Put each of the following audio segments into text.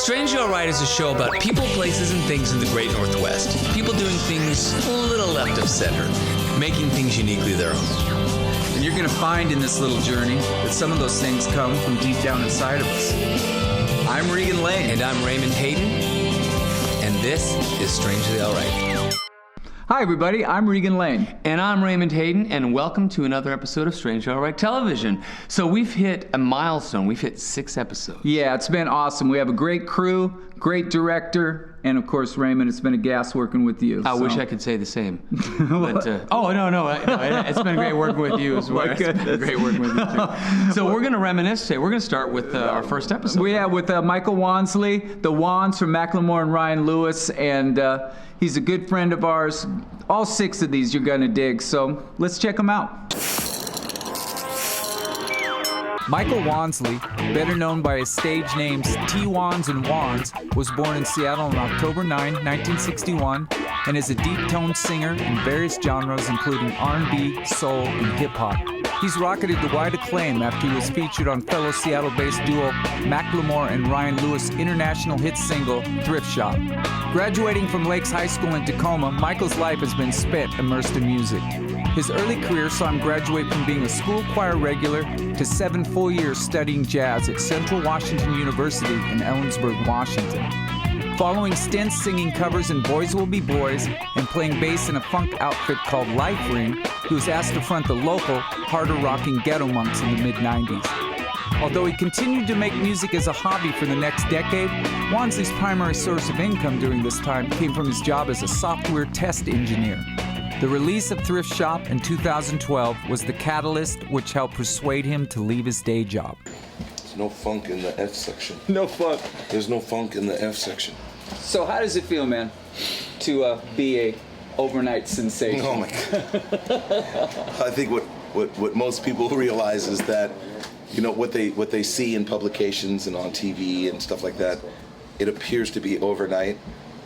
Strangely Alright is a show about people, places, and things in the Great Northwest. People doing things a little left of center, making things uniquely their own. And you're going to find in this little journey that some of those things come from deep down inside of us. I'm Regan Lane. And I'm Raymond Hayden. And this is Strangely Alright. Hi, everybody. I'm Regan Lane. And I'm Raymond Hayden, and welcome to another episode of Strangely Alright Television. So we've hit a milestone. We've hit 6 episodes. Yeah, it's been awesome. We have a great crew, great director, and of course, Raymond, it's been a gas working with you. I wish I could say the same. But, it's been great working with you as well. It's been great working with you, too. So we're going to reminisce today. We're going to start with our first episode. We have with Michael Wansley, the Wands from Macklemore and Ryan Lewis, and he's a good friend of ours. All 6 of these you're going to dig, so let's check them out. Michael Wansley, better known by his stage names T-Wands and Wands, was born in Seattle on October 9, 1961, and is a deep-toned singer in various genres including R&B, soul, and hip-hop. He's rocketed to wide acclaim after he was featured on fellow Seattle-based duo Macklemore and Ryan Lewis' international hit single, Thrift Shop. Graduating from Lakes High School in Tacoma, Michael's life has been spent immersed in music. His early career saw him graduate from being a school choir regular to 7 full years studying jazz at Central Washington University in Ellensburg, Washington. Following stints singing covers in Boys Will Be Boys and playing bass in a funk outfit called Life Ring, he was asked to front the local, harder-rocking Ghetto Monks in the mid-'90s. Although he continued to make music as a hobby for the next decade, Wansley's primary source of income during this time came from his job as a software test engineer. The release of Thrift Shop in 2012 was the catalyst which helped persuade him to leave his day job. There's no funk in the F section. No funk. There's no funk in the F section. So how does it feel, man, to be a overnight sensation? Oh my God. I think what most people realize is that, you know, what they see in publications and on TV and stuff like that, it appears to be overnight,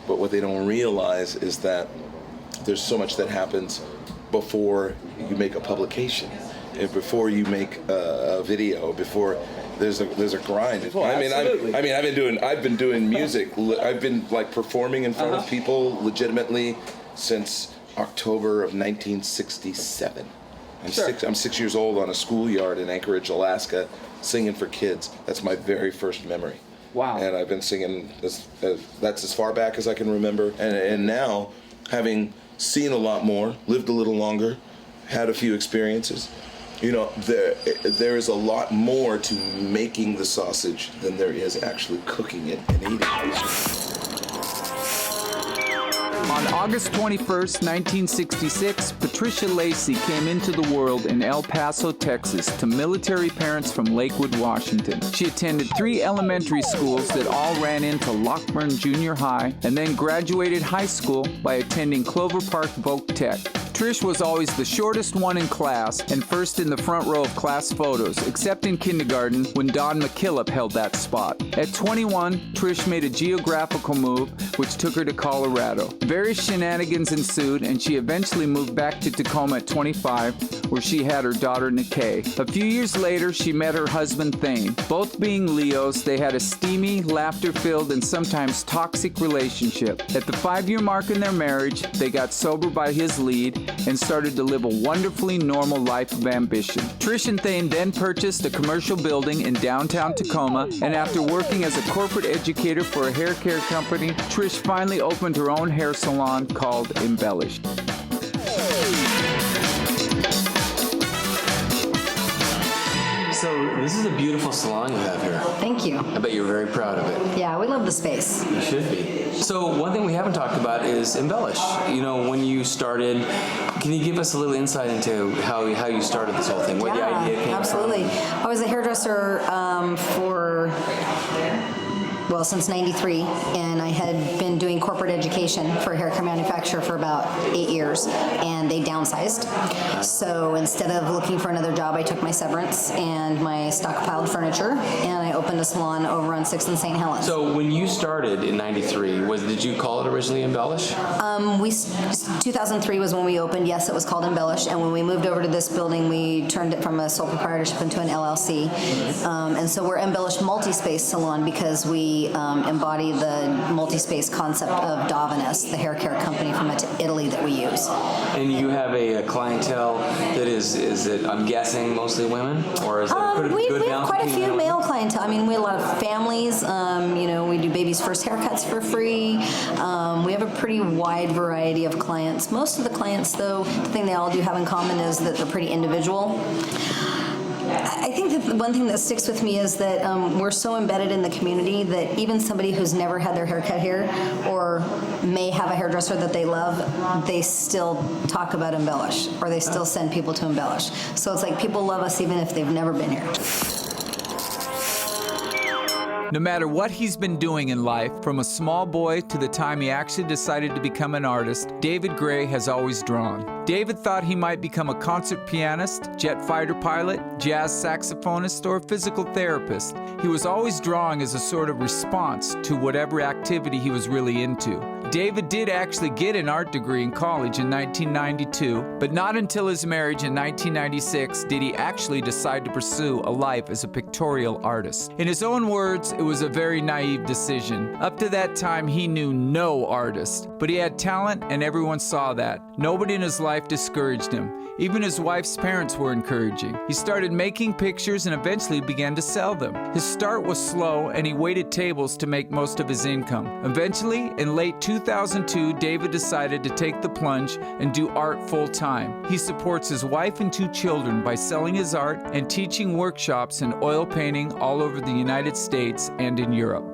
but what they don't realize is that there's so much that happens before you make a publication, and before you make a video, before there's a grind. Oh, I've been doing music. I've been like performing in front of people legitimately since October of 1967. I'm 6 years old on a schoolyard in Anchorage, Alaska, singing for kids. That's my very first memory. Wow. And I've been singing that's as far back as I can remember. And now, having seen a lot more, lived a little longer, had a few experiences, you know, there is a lot more to making the sausage than there is actually cooking it and eating it. On August 21st, 1966, Patricia Lacey came into the world in El Paso, Texas, to military parents from Lakewood, Washington. She attended 3 elementary schools that all ran into Lockburn Junior High, and then graduated high school by attending Clover Park Voc Tech. Trish was always the shortest one in class and first in the front row of class photos, except in kindergarten when Don McKillop held that spot. At 21, Trish made a geographical move which took her to Colorado. Various shenanigans ensued, and she eventually moved back to Tacoma at 25, where she had her daughter Nikkei. A few years later, she met her husband Thane. Both being Leos, they had a steamy, laughter-filled, and sometimes toxic relationship. At the 5-year mark in their marriage, they got sober by his lead and started to live a wonderfully normal life of ambition. Trish and Thane then purchased a commercial building in downtown Tacoma, and after working as a corporate educator for a hair care company, Trish finally opened her own hair salon called Embellish. So this is a beautiful salon you have here. Thank you. I bet you're very proud of it. Yeah, we love the space. You should be. So one thing we haven't talked about is Embellish. You know, when you started, can you give us a little insight into how you started this whole thing? Where the idea came absolutely. from? I was a hairdresser since 93, and I had been doing corporate education for a hair care manufacturer for about 8 years, and they downsized. So instead of looking for another job, I took my severance and my stockpiled furniture, and I opened a salon over on 6th and St. Helens. So when you started in 93, did you call it originally Embellish? 2003 was when we opened. Yes, it was called Embellish, and when we moved over to this building, we turned it from a sole proprietorship into an LLC. And so we're Embellish Multi-Space Salon because we we embody the multi-space concept of Davinus, the hair care company from Italy that we use. And you have a clientele that is it, I'm guessing, mostly women? Or is it We have quite a few male clientele. I mean, we have a lot of families. We do babies' first haircuts for free. We have a pretty wide variety of clients. Most of the clients, though, the thing they all do have in common is that they're pretty individual. I think that the one thing that sticks with me is that we're so embedded in the community that even somebody who's never had their hair cut here or may have a hairdresser that they love, they still talk about embellish, or they still send people to embellish. So it's like people love us even if they've never been here. No matter what he's been doing in life, from a small boy to the time he actually decided to become an artist, David Gray has always drawn. David thought he might become a concert pianist, jet fighter pilot, jazz saxophonist, or physical therapist. He was always drawing as a sort of response to whatever activity he was really into. David did actually get an art degree in college in 1992, but not until his marriage in 1996 did he actually decide to pursue a life as a pictorial artist. In his own words, it was a very naive decision. Up to that time, he knew no artist, but he had talent and everyone saw that. Nobody in his life discouraged him. Even his wife's parents were encouraging. He started making pictures and eventually began to sell them. His start was slow and he waited tables to make most of his income. Eventually, in late 2002, David decided to take the plunge and do art full-time. He supports his wife and 2 children by selling his art and teaching workshops in oil painting all over the United States and in Europe.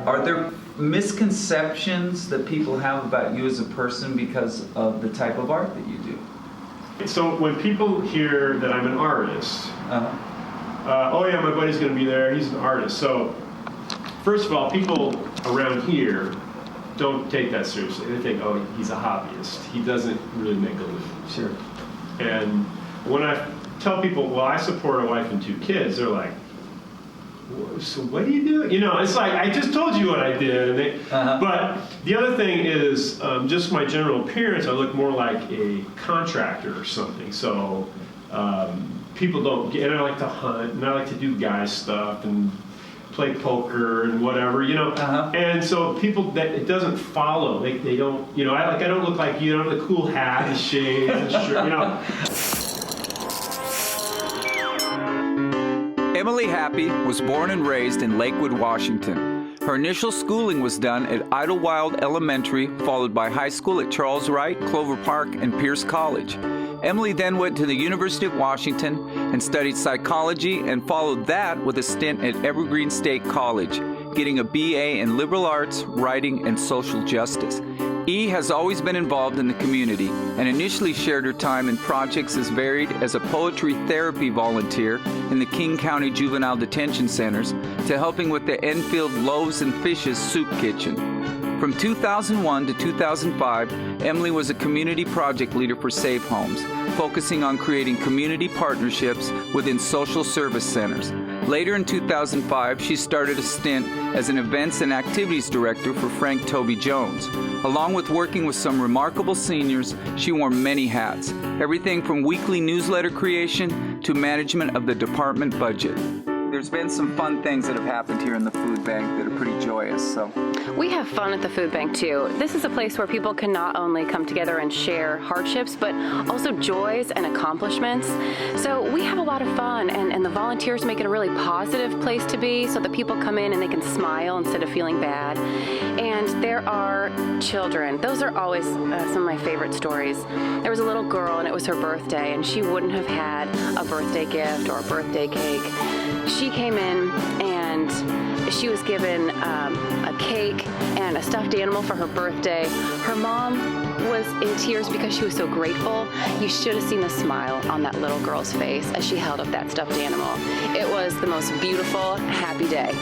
Are there misconceptions that people have about you as a person because of the type of art that you do? So when people hear that I'm an artist, oh yeah, my buddy's going to be there, he's an artist. So first of all, people around here don't take that seriously. They think, oh, he's a hobbyist. He doesn't really make a living. Sure. And when I tell people, well, I support a wife and 2 kids, they're like, so what do you do? You know, it's like, I just told you what I did. And they, But the other thing is just my general appearance. I look more like a contractor or something. So people don't get, and I like to hunt, and I like to do guy stuff and play poker and whatever, you know. And so people, that it doesn't follow. They don't, you know, I don't look like you. I don't have the cool hat and shades and shirt, you know. Emily Happy was born and raised in Lakewood, Washington. Her initial schooling was done at Idlewild Elementary, followed by high school at Charles Wright, Clover Park, and Pierce College. Emily then went to the University of Washington and studied psychology and followed that with a stint at Evergreen State College, getting a BA in liberal arts, writing, and social justice. E has always been involved in the community and initially shared her time in projects as varied as a poetry therapy volunteer in the King County Juvenile Detention Centers to helping with the Enfield Loaves and Fishes Soup Kitchen. From 2001 to 2005, Emily was a community project leader for Safe Homes, focusing on creating community partnerships within social service centers. Later in 2005, she started a stint as an events and activities director for Frank Toby Jones. Along with working with some remarkable seniors, she wore many hats, everything from weekly newsletter creation to management of the department budget. There's been some fun things that have happened here in the food bank that are pretty joyous. So we have fun at the food bank too. This is a place where people can not only come together and share hardships, but also joys and accomplishments. So we have a lot of fun, and the volunteers make it a really positive place to be so that people come in and they can smile instead of feeling bad. And there are children. Those are always some of my favorite stories. There was a little girl and it was her birthday, and she wouldn't have had a birthday gift or a birthday cake. She came in and she was given a cake and a stuffed animal for her birthday. Her mom was in tears because she was so grateful. You should have seen the smile on that little girl's face as she held up that stuffed animal. It was the most beautiful, happy day.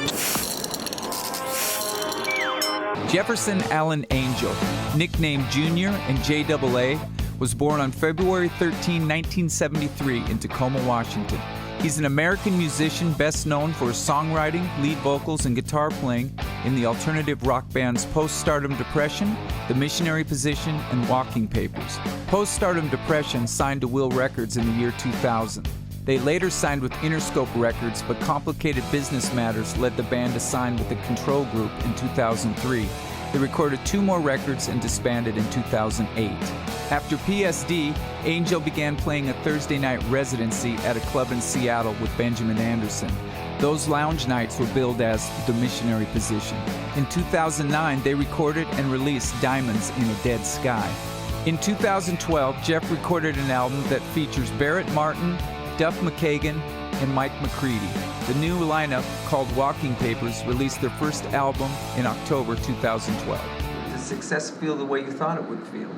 Jefferson Allen Angel, nicknamed Junior and JAA, was born on February 13, 1973 in Tacoma, Washington. He's an American musician best known for his songwriting, lead vocals, and guitar playing, in the alternative rock bands Post-Stardom Depression, The Missionary Position, and Walking Papers. Post-Stardom Depression signed to Will Records in the year 2000. They later signed with Interscope Records, but complicated business matters led the band to sign with the Control Group in 2003. They recorded 2 more records and disbanded in 2008. After PSD, Angel began playing a Thursday night residency at a club in Seattle with Benjamin Anderson. Those lounge nights were billed as The Missionary Position. In 2009, they recorded and released Diamonds in a Dead Sky. In 2012, Jeff recorded an album that features Barrett Martin, Duff McKagan, and Mike McCready. The new lineup, called Walking Papers, released their first album in October 2012. Does success feel the way you thought it would feel?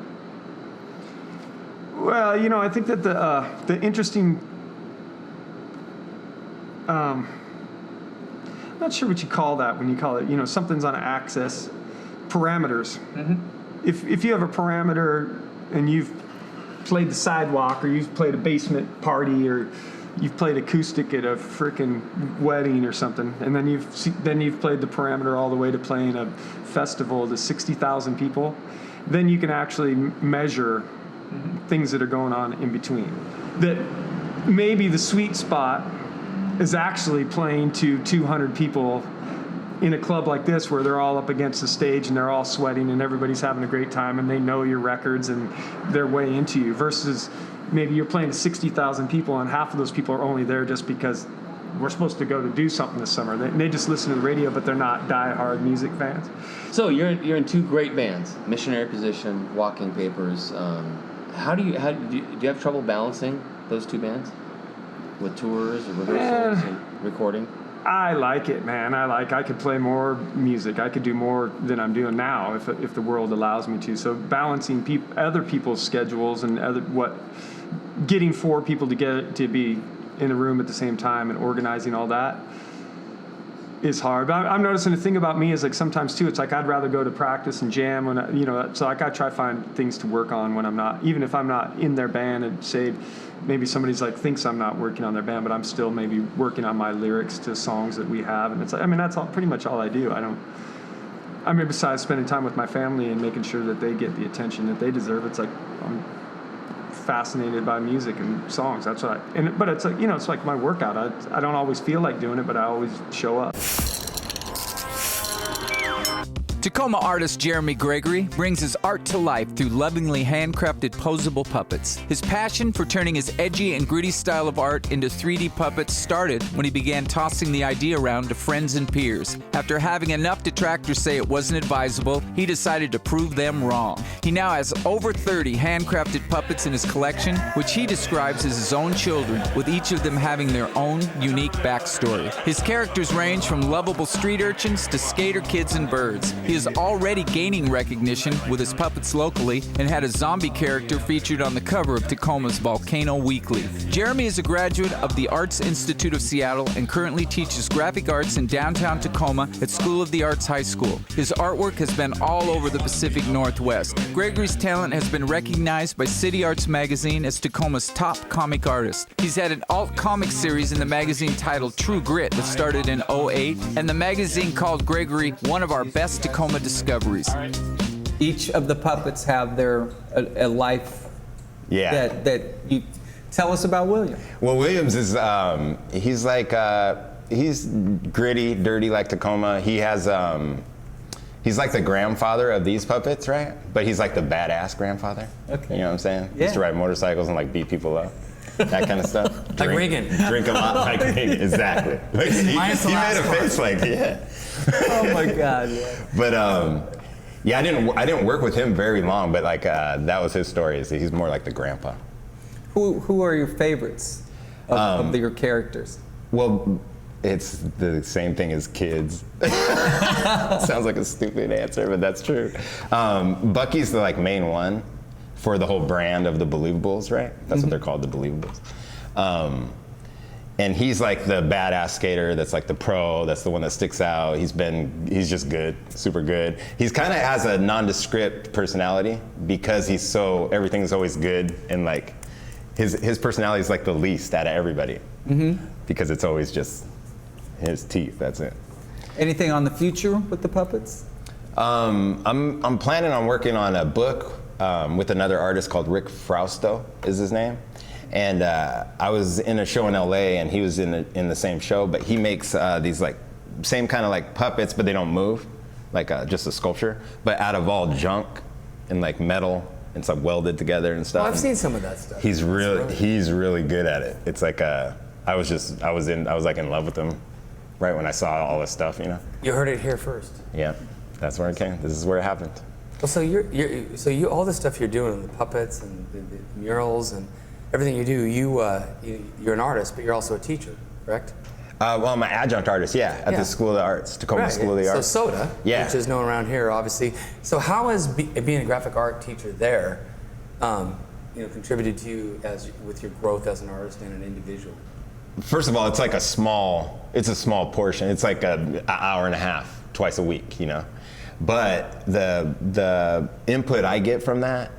Well, you know, I think that the interesting, I'm not sure what you call that when you call it, you know, something's on an axis, parameters. Mm-hmm. If you have a parameter and you've played the sidewalk, or you've played a basement party, or you've played acoustic at a frickin' wedding or something, and then you've played the parameter all the way to playing a festival to 60,000 people, then you can actually measure things that are going on in between. That maybe the sweet spot is actually playing to 200 people in a club like this, where they're all up against the stage and they're all sweating and everybody's having a great time and they know your records and they're way into you, versus maybe you're playing to 60,000 people and half of those people are only there just because we're supposed to go to do something this summer. They just listen to the radio, but they're not die-hard music fans. So you're in 2 great bands, Missionary Position, Walking Papers. Do you have trouble balancing those 2 bands with tours or rehearsals and recording? I like it, man. I could play more music. I could do more than I'm doing now if the world allows me to. So balancing other people's schedules and getting 4 people to be in a room at the same time and organizing all that is hard. But I'm noticing the thing about me is, like, sometimes too, it's like I'd rather go to practice and jam when so like I try to find things to work on when I'm not, even if I'm not in their band, and say maybe somebody's like thinks I'm not working on their band, but I'm still maybe working on my lyrics to songs that we have, and it's like, I mean, that's pretty much all I do. I mean, besides spending time with my family and making sure that they get the attention that they deserve, it's like I'm fascinated by music and songs. That's what but it's like, it's like my workout. I don't always feel like doing it, but I always show up. Tacoma artist Jeremy Gregory brings his art to life through lovingly handcrafted posable puppets. His passion for turning his edgy and gritty style of art into 3D puppets started when he began tossing the idea around to friends and peers. After having enough detractors say it wasn't advisable, he decided to prove them wrong. He now has over 30 handcrafted puppets in his collection, which he describes as his own children, with each of them having their own unique backstory. His characters range from lovable street urchins to skater kids and birds. He is already gaining recognition with his puppets locally and had a zombie character featured on the cover of Tacoma's Volcano Weekly. Jeremy is a graduate of the Arts Institute of Seattle and currently teaches graphic arts in downtown Tacoma at School of the Arts High School. His artwork has been all over the Pacific Northwest. Gregory's talent has been recognized by City Arts Magazine as Tacoma's top comic artist. He's had an alt comic series in the magazine titled True Grit that started in 2008, and the magazine called Gregory one of our best Tacoma discoveries. Each of the puppets have a life. Yeah. That you tell us about William. Well, Williams is he's like he's gritty, dirty like Tacoma. He has he's like the grandfather of these puppets, right? But he's like the badass grandfather. Okay. You know what I'm saying? Yeah. He used to ride motorcycles and like beat people up. That kind of stuff. Like Regan. Drink a lot like Regan. Exactly. Like, he made a face like, yeah. Oh my God. Yeah. But yeah, I didn't work with him very long, but like that was his story. Is he's more like the grandpa. Who are your favorites of your characters? Well, it's the same thing as kids. Sounds like a stupid answer, but that's true. Bucky's the like main one for the whole brand of the Believables, right? That's what they're called, the Believables. And he's like the badass skater that's like the pro, that's the one that sticks out. He's just good, super good. He's kind of has a nondescript personality because everything's always good, and like his personality is like the least out of everybody because it's always just his teeth, that's it. Anything on the future with the puppets? I'm planning on working on a book with another artist called Rick Frausto is his name. And I was in a show in LA and he was in the same show, but he makes these like same kind of like puppets, but they don't move, like just a sculpture, but out of all junk and like metal and stuff welded together and stuff. Well, I've seen some of that stuff. He's really good at it. It's like I was like in love with him right when I saw all this stuff, you know. You heard it here first. Yeah, that's where it came. This is where it happened. Well, so you all the stuff you're doing, the puppets and the murals and everything you do, you're an artist, but you're also a teacher, correct? Well, I'm an adjunct artist, at the School of the Arts, Tacoma School of the Arts. So SOTA, which is known around here, obviously. So how has being a graphic art teacher there, contributed to you with your growth as an artist and an individual? First of all, it's like a small portion. It's like an hour and a half twice a week, you know. But the input I get from that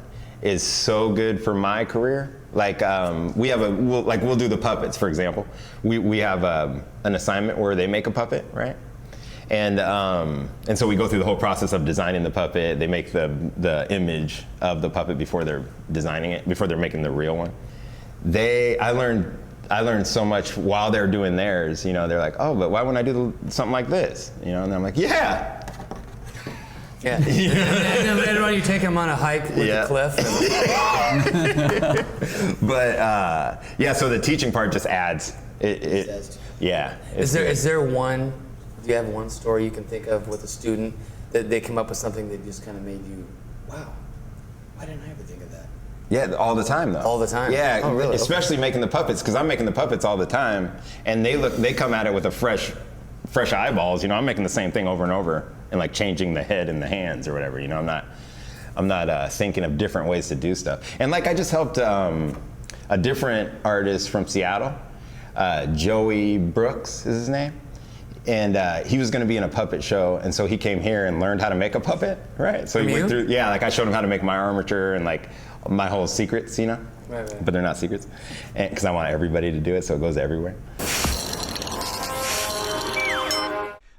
is so good for my career. Like we'll do the puppets, for example. We have an assignment where they make a puppet, right? And so we go through the whole process of designing the puppet. They make the image of the puppet before they're designing it, before they're making the real one. I learned so much while they're doing theirs. You know, they're like, oh, but why wouldn't I do something like this? You know, and I'm like, yeah. Yeah. And later on, you take them on a hike with the cliff. But so the teaching part just adds. Is there one? Do you have one story you can think of with a student that they come up with something that just kind of made you, wow, why didn't I ever think of that? Yeah, all the time though. All the time. Yeah, oh, really? Especially making the puppets, because I'm making the puppets all the time, and they come at it with a fresh eyeballs. You know, I'm making the same thing over and over, and like changing the head and the hands or whatever. You know, I'm not thinking of different ways to do stuff. And like I just helped a different artist from Seattle, Joey Brooks is his name. And he was going to be in a puppet show, and so he came here and learned how to make a puppet, right? So he went through, like I showed him how to make my armature and like my whole secrets, you know? Right. But they're not secrets, because I want everybody to do it, so it goes everywhere.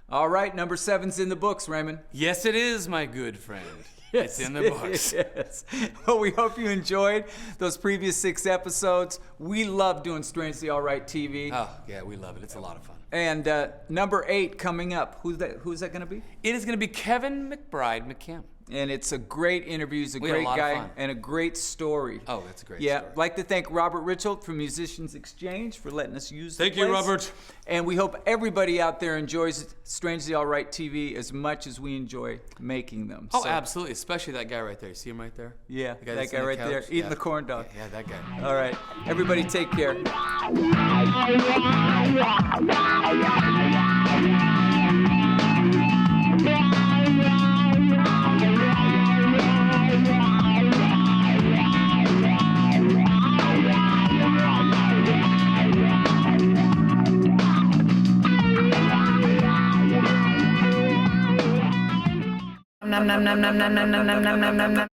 All right, number 7's in the books, Raymond. Yes, it is, my good friend. It's in the books. Yes. Well, we hope you enjoyed those previous 6 episodes. We love doing Strangely All Right TV. Oh, yeah, we love it. It's a lot of fun. And number 8 coming up. Who's that going to be? It is going to be Kevin McBride McCam. And it's a great interview. He's a great guy and a great story. Oh, that's a great story. I'd like to thank Robert Richard from Musicians Exchange for letting us use the place. Thank you, Robert. And we hope everybody out there enjoys Strangely All Right TV as much as we enjoy making them. Oh, absolutely. Especially that guy right there. You see him right there? Yeah, that guy right there eating the corn dog. Yeah, that guy. All right. Everybody take care. Nom nom nom nom nom nom nom nom nom nom nom.